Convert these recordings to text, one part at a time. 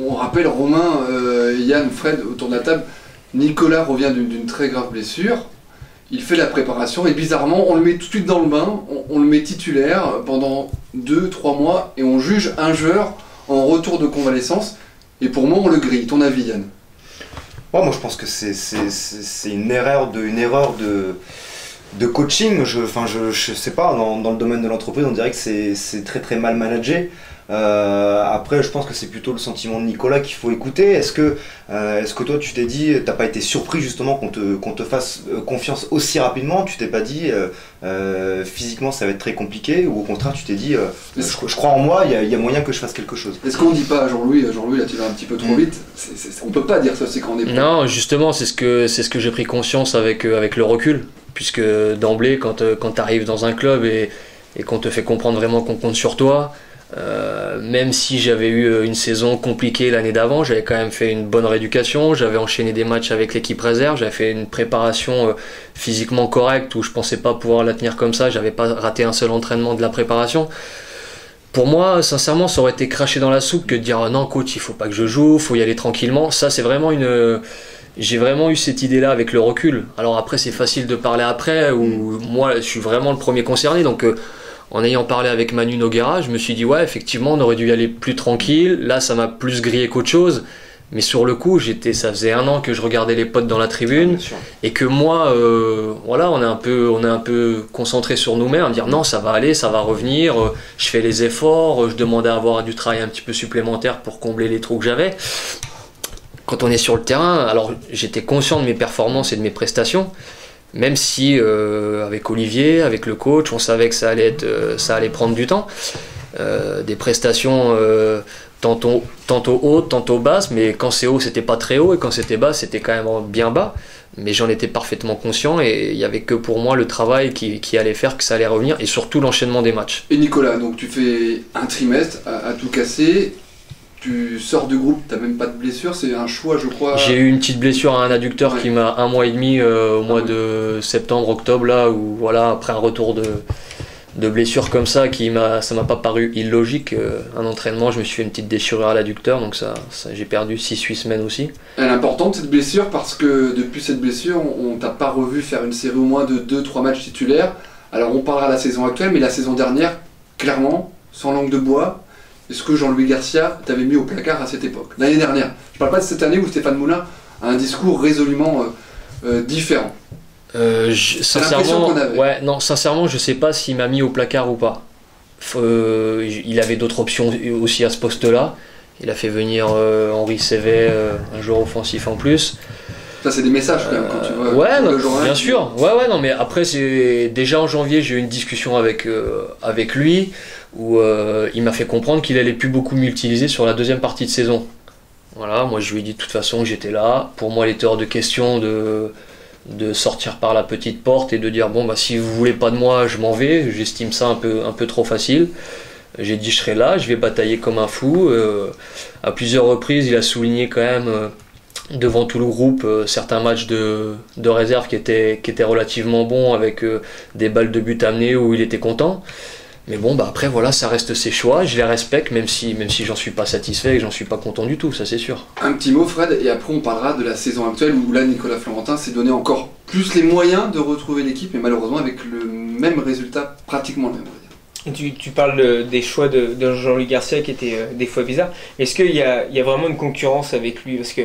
On rappelle Romain, Yann, Fred autour de la table, Nicolas revient d'une très grave blessure. Il fait la préparation et bizarrement on le met tout de suite dans le bain, on le met titulaire pendant 2-3 mois et on juge un joueur en retour de convalescence et pour moi on le grille. Ton avis Yann? Moi je pense que c'est une erreur de coaching. Je sais pas, dans le domaine de l'entreprise on dirait que c'est très très mal managé. Après je pense que c'est plutôt le sentiment de Nicolas qu'il faut écouter. Est-ce que toi tu t'es dit, t'as pas été surpris justement qu'on te fasse confiance aussi rapidement? Tu t'es pas dit physiquement ça va être très compliqué, ou au contraire tu t'es dit je crois en moi, il y a moyen que je fasse quelque chose? Est-ce qu'on dit pas à Jean-Louis là tu vas un petit peu trop vite, on peut pas dire ça, c'est quand on est... Non, justement c'est ce que j'ai pris conscience avec le recul, puisque d'emblée quand tu arrives dans un club et qu'on te fait comprendre vraiment qu'on compte sur toi, même si j'avais eu une saison compliquée l'année d'avant, j'avais quand même fait une bonne rééducation, j'avais enchaîné des matchs avec l'équipe réserve, j'avais fait une préparation physiquement correcte où je pensais pas pouvoir la tenir comme ça, j'avais pas raté un seul entraînement de la préparation. Pour moi, sincèrement, ça aurait été cracher dans la soupe que de dire non coach, il faut pas que je joue, faut y aller tranquillement. Ça c'est vraiment j'ai vraiment eu cette idée-là avec le recul. Alors après c'est facile de parler après, où moi je suis vraiment le premier concerné, donc en ayant parlé avec Manu Noguera, je me suis dit ouais effectivement on aurait dû y aller plus tranquille, là ça m'a plus grillé qu'autre chose, mais sur le coup ça faisait 1 an que je regardais les potes dans la tribune, et que moi voilà, on est un peu concentré sur nous-mêmes, à me dire non ça va aller, ça va revenir, je fais les efforts, je demandais à avoir du travail un petit peu supplémentaire pour combler les trous que j'avais. Quand on est sur le terrain, alors j'étais conscient de mes performances et de mes prestations, même si avec Olivier, avec le coach, on savait que ça allait prendre du temps. Des prestations tantôt hautes, tantôt basses, mais quand c'est haut, c'était pas très haut, et quand c'était bas, c'était quand même bien bas. Mais j'en étais parfaitement conscient, et il n'y avait que pour moi le travail qui allait faire que ça allait revenir, et surtout l'enchaînement des matchs. Et Nicolas, donc tu fais un trimestre à tout casser. Tu sors du groupe, t'as même pas de blessure, c'est un choix je crois. J'ai eu une petite blessure à un adducteur qui m'a 1 mois et demi au mois de septembre, octobre, là où voilà, après un retour de blessure comme ça, ça m'a pas paru illogique. Un entraînement, je me suis fait une petite déchirure à l'adducteur, donc ça j'ai perdu 6-8 semaines aussi. Elle est importante cette blessure parce que depuis cette blessure, on t'a pas revu faire une série au moins de 2-3 matchs titulaires. Alors on parlera de la saison actuelle, mais la saison dernière, clairement, sans langue de bois. Est-ce que Jean-Louis Garcia t'avait mis au placard à cette époque? L'année dernière. Je parle pas de cette année où Stéphane Moulin a un discours résolument différent. Sincèrement, je sais pas s'il m'a mis au placard ou pas. Il avait d'autres options aussi à ce poste-là. Il a fait venir Henri Sévet, un joueur offensif en plus. Ça c'est des messages quand même quand tu vois. Ouais, non, bien sûr. Ouais, non, mais après c'est déjà en janvier, j'ai eu une discussion avec lui où il m'a fait comprendre qu'il allait plus beaucoup m'utiliser sur la deuxième partie de saison. Voilà, moi je lui ai dit de toute façon que j'étais là. Pour moi, il était hors de question de sortir par la petite porte et de dire bon bah si vous voulez pas de moi, je m'en vais. J'estime ça un peu trop facile. J'ai dit je serai là, je vais batailler comme un fou. À plusieurs reprises, il a souligné quand même devant tout le groupe certains matchs de réserve qui étaient relativement bons, avec des balles de but amenées où il était content. Mais bon, bah après voilà, ça reste ses choix, je les respecte, même si j'en suis pas satisfait et que j'en suis pas content du tout, ça c'est sûr. Un petit mot Fred, et après on parlera de la saison actuelle où là Nicolas Florentin s'est donné encore plus les moyens de retrouver l'équipe, mais malheureusement avec le même résultat, pratiquement le même. Tu parles des choix de Jean-Louis Garcia qui étaient des fois bizarres. Est-ce qu'il y a vraiment une concurrence avec lui? Parce que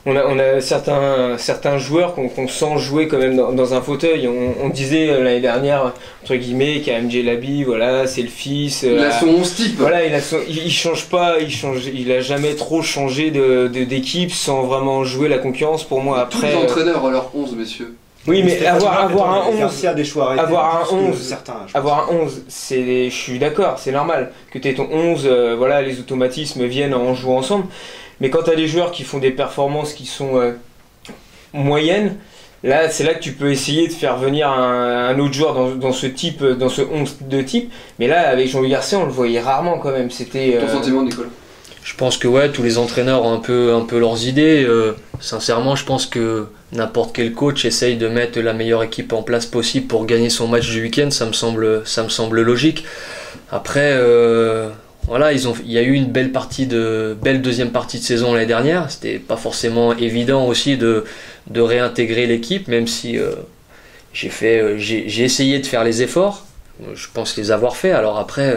on a certains joueurs qu'on sent jouer quand même dans un fauteuil. On disait l'année dernière, entre guillemets, qu'AMJ Labi, voilà, c'est le fils. Il a son 11 type. Voilà, il change pas, il a jamais trop changé d'équipe sans vraiment jouer la concurrence. Pour moi, après. Tous les entraîneurs ont leur 11, messieurs. Oui, mais avoir un 11, avoir un 11, je suis d'accord, c'est normal que tu aies ton 11, voilà, les automatismes viennent en jouant ensemble. Mais quand tu as des joueurs qui font des performances qui sont moyennes, là, c'est là que tu peux essayer de faire venir un autre joueur dans ce 11 de type. Mais là, avec Jean-Louis Garcia, on le voyait rarement quand même. C'était. Ton sentiment, Nicolas? Je pense que ouais, tous les entraîneurs ont un peu leurs idées. Sincèrement, je pense que n'importe quel coach essaye de mettre la meilleure équipe en place possible pour gagner son match du week-end. Ça me semble logique. Après, voilà, il y a eu une belle deuxième partie de saison l'année dernière. C'était pas forcément évident aussi de réintégrer l'équipe, même si j'ai essayé de faire les efforts. Je pense les avoir faits. Alors après,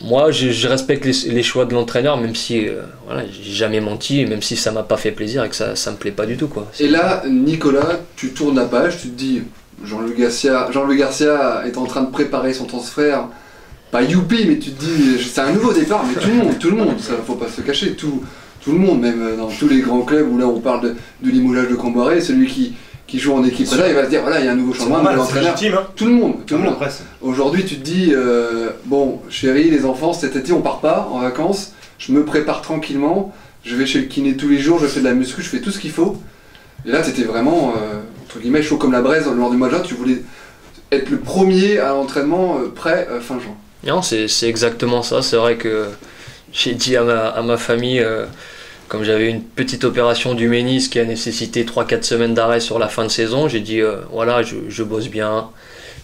moi, je respecte les choix de l'entraîneur, même si voilà, j'ai jamais menti, même si ça m'a pas fait plaisir et que ça me plaît pas du tout, quoi. Et là, Nicolas, tu tournes la page, tu te dis, Jean-Louis Garcia est en train de préparer son transfert. Pas youpi, mais tu te dis, c'est un nouveau départ, mais tout le monde, ça faut pas se cacher, tout le monde, même dans tous les grands clubs où là on parle de limogeage de Camboiré, celui qui joue en équipe, là il va se dire, voilà, il y a un nouveau changement, un nouveau entraîneur. Tout le monde. Aujourd'hui tu te dis, bon, chérie, les enfants, cet été on part pas en vacances, je me prépare tranquillement, je vais chez le kiné tous les jours, je fais de la muscu, je fais tout ce qu'il faut. Et là t'étais vraiment, entre guillemets, chaud comme la braise lors du mois de juin, tu voulais être le premier à l'entraînement prêt fin juin. Non, c'est exactement ça. C'est vrai que j'ai dit à ma famille, comme j'avais une petite opération du ménisque qui a nécessité 3-4 semaines d'arrêt sur la fin de saison, j'ai dit voilà, je bosse bien,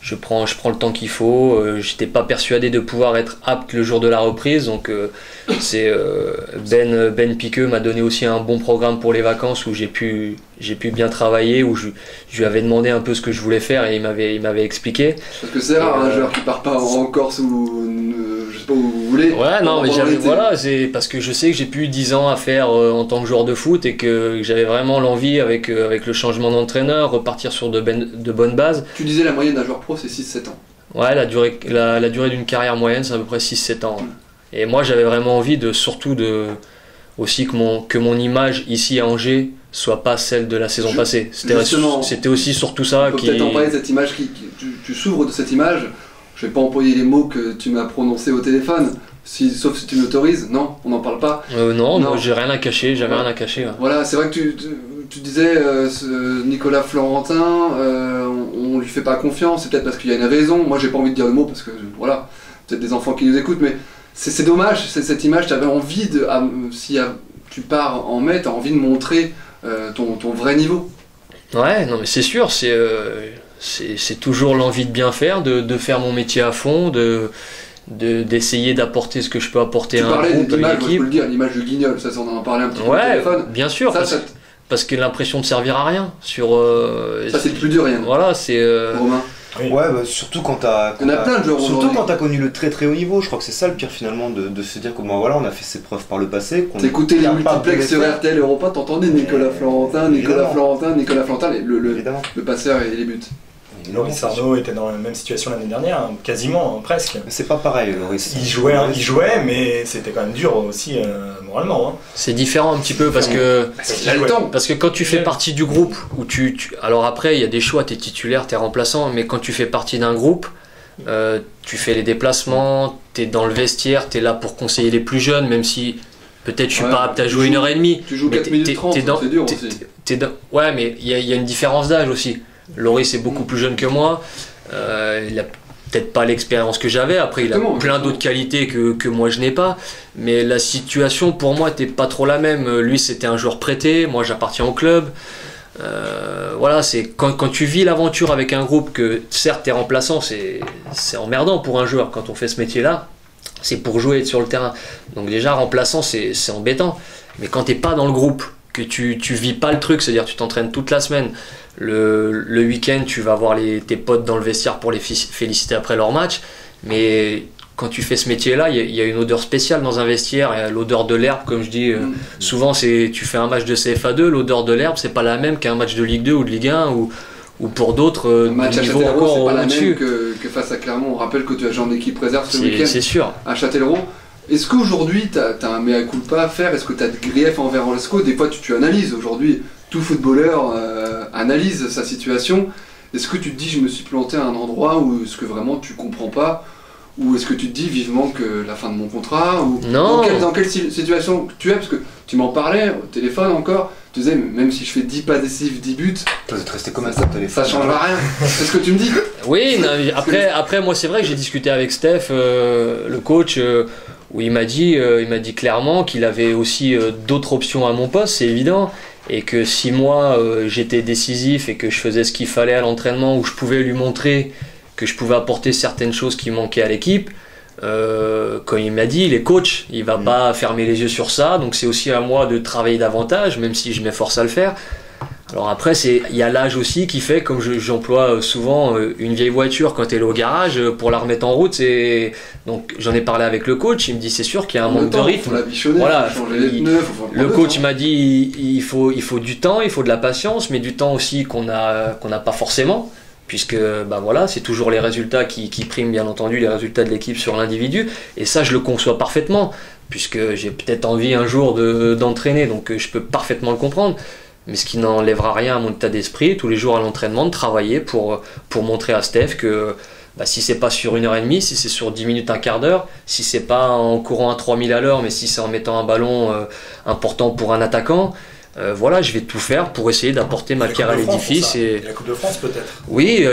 je prends le temps qu'il faut. J'étais pas persuadé de pouvoir être apte le jour de la reprise, donc Ben Piqueux m'a donné aussi un bon programme pour les vacances où j'ai pu bien travailler, où je lui avais demandé un peu ce que je voulais faire et il m'avait expliqué. Parce que c'est rare un joueur qui part pas en Corse ou je sais pas où vous voulez. Ouais, non, mais voilà, c'est parce que je sais que j'ai plus 10 ans à faire en tant que joueur de foot et que j'avais vraiment l'envie avec le changement d'entraîneur, repartir sur de bonnes bases. Tu disais la moyenne d'un joueur pro c'est 6-7 ans. Ouais, la durée d'une carrière moyenne c'est à peu près 6-7 ans. Et moi j'avais vraiment envie aussi que mon image ici à Angers soit pas celle de la saison passée. C'était aussi surtout ça qui... Peut-être en parler de cette image, tu s'ouvres de cette image, je vais pas employer les mots que tu m'as prononcés au téléphone, sauf si tu m'autorises, non, on n'en parle pas. Non, moi, j'ai rien à cacher, j'avais rien à cacher. Ouais. Voilà, c'est vrai que tu disais Nicolas Florentin, on lui fait pas confiance, c'est peut-être parce qu'il y a une raison, moi j'ai pas envie de dire le mot parce que voilà, peut-être des enfants qui nous écoutent, mais c'est dommage, cette image, tu avais envie si tu pars en mai, tu as envie de montrer ton vrai niveau. Ouais, non mais c'est sûr, c'est toujours l'envie de bien faire, de faire mon métier à fond, d'essayer d'apporter ce que je peux apporter à un groupe, à une équipe. Je peux le dire, l'image du Guignol, ça on en parlait un petit peu au téléphone. Bien sûr, parce que l'impression de servir à rien. Ça c'est le plus dur, rien. Voilà, c'est... Romain. Oui. Ouais, bah, surtout quand t'as connu le très très haut niveau, je crois que c'est ça le pire finalement, de se dire que voilà, on a fait ses preuves par le passé. T'écoutais les multiplex sur RTL Europa, t'entendais Nicolas Florentin, le passeur et les buts. Loris Arnaud était dans la même situation l'année dernière, quasiment, presque. Mais c'est pas pareil, Loris. Il jouait, mais c'était quand même dur aussi moralement. Hein. C'est différent un petit peu parce que quand tu fais partie du groupe, où alors après il y a des choix, t'es titulaire, t'es remplaçant, mais quand tu fais partie d'un groupe, tu fais les déplacements, t'es dans le vestiaire, t'es là pour conseiller les plus jeunes, même si peut-être je suis pas apte à jouer 1h30. Tu joues 4 minutes 30, c'est dur aussi. Ouais, mais il y a une différence d'âge aussi. Loris est beaucoup plus jeune que moi, il a peut-être pas l'expérience que j'avais, après il a plein d'autres qualités que moi je n'ai pas, mais la situation pour moi n'était pas trop la même. Lui c'était un joueur prêté, moi j'appartiens au club. Voilà, c'est quand tu vis l'aventure avec un groupe, que certes t'es remplaçant, c'est emmerdant pour un joueur quand on fait ce métier là, c'est pour jouer et être sur le terrain, donc déjà remplaçant c'est embêtant, mais quand t'es pas dans le groupe, que tu vis pas le truc, c'est-à-dire tu t'entraînes toute la semaine, le week-end tu vas voir tes potes dans le vestiaire pour les féliciter après leur match, mais quand tu fais ce métier-là, il y a une odeur spéciale dans un vestiaire, l'odeur de l'herbe, comme je dis, souvent tu fais un match de CFA2, l'odeur de l'herbe c'est pas la même qu'un match de Ligue 2 ou de Ligue 1 ou pour d'autres match à Châtellerault, c'est pas la même que face à Clermont. On rappelle que tu as joué en équipe réserve ce week-end. C'est sûr. À Châtellerault. Est-ce qu'aujourd'hui tu as un mea culpa à faire? Est-ce que tu as de grief envers Lescaut? Des fois tu analyses. Aujourd'hui, tout footballeur analyse sa situation. Est-ce que tu te dis je me suis planté à un endroit où est-ce que vraiment tu comprends pas? Ou est-ce que tu te dis vivement que la fin de mon contrat? Ou non. Dans quelle situation tu es? Parce que tu m'en parlais au téléphone encore. Tu disais même si je fais 10 passes décisives, 10 buts, ça va rester comme ça au téléphone. Ça changera rien. C'est ce que tu me dis. Oui, non, après moi c'est vrai que j'ai discuté avec Steph, le coach, où il m'a dit clairement qu'il avait aussi d'autres options à mon poste, c'est évident. Et que si moi j'étais décisif et que je faisais ce qu'il fallait à l'entraînement, où je pouvais lui montrer que je pouvais apporter certaines choses qui manquaient à l'équipe, Comme il m'a dit, il est coach, il va pas fermer les yeux sur ça, donc c'est aussi à moi de travailler davantage, même si je m'efforce à le faire. Alors après, il y a l'âge aussi qui fait, comme j'emploie souvent, une vieille voiture quand elle est au garage, pour la remettre en route, donc j'en ai parlé avec le coach, il me dit c'est sûr qu'il y a un manque de rythme. Faut la bichonner, Voilà, faut changer les pneus, faut le coach m'a dit il faut du temps, il faut de la patience, mais du temps aussi qu'on n'a pas forcément, puisque bah voilà, c'est toujours les résultats qui priment, bien entendu, les résultats de l'équipe sur l'individu, et ça je le conçois parfaitement, puisque j'ai peut-être envie un jour d'entraîner, donc je peux parfaitement le comprendre. Mais ce qui n'enlèvera rien à mon état d'esprit, tous les jours à l'entraînement, de travailler pour montrer à Steph que bah, si c'est pas sur 1h30, si c'est sur 10 minutes, un quart d'heure, si c'est pas en courant à 3000 à l'heure, mais si c'est en mettant un ballon important pour un attaquant, voilà, je vais tout faire pour essayer d'apporter ma pierre à l'édifice. Et la Coupe de France peut-être. Oui,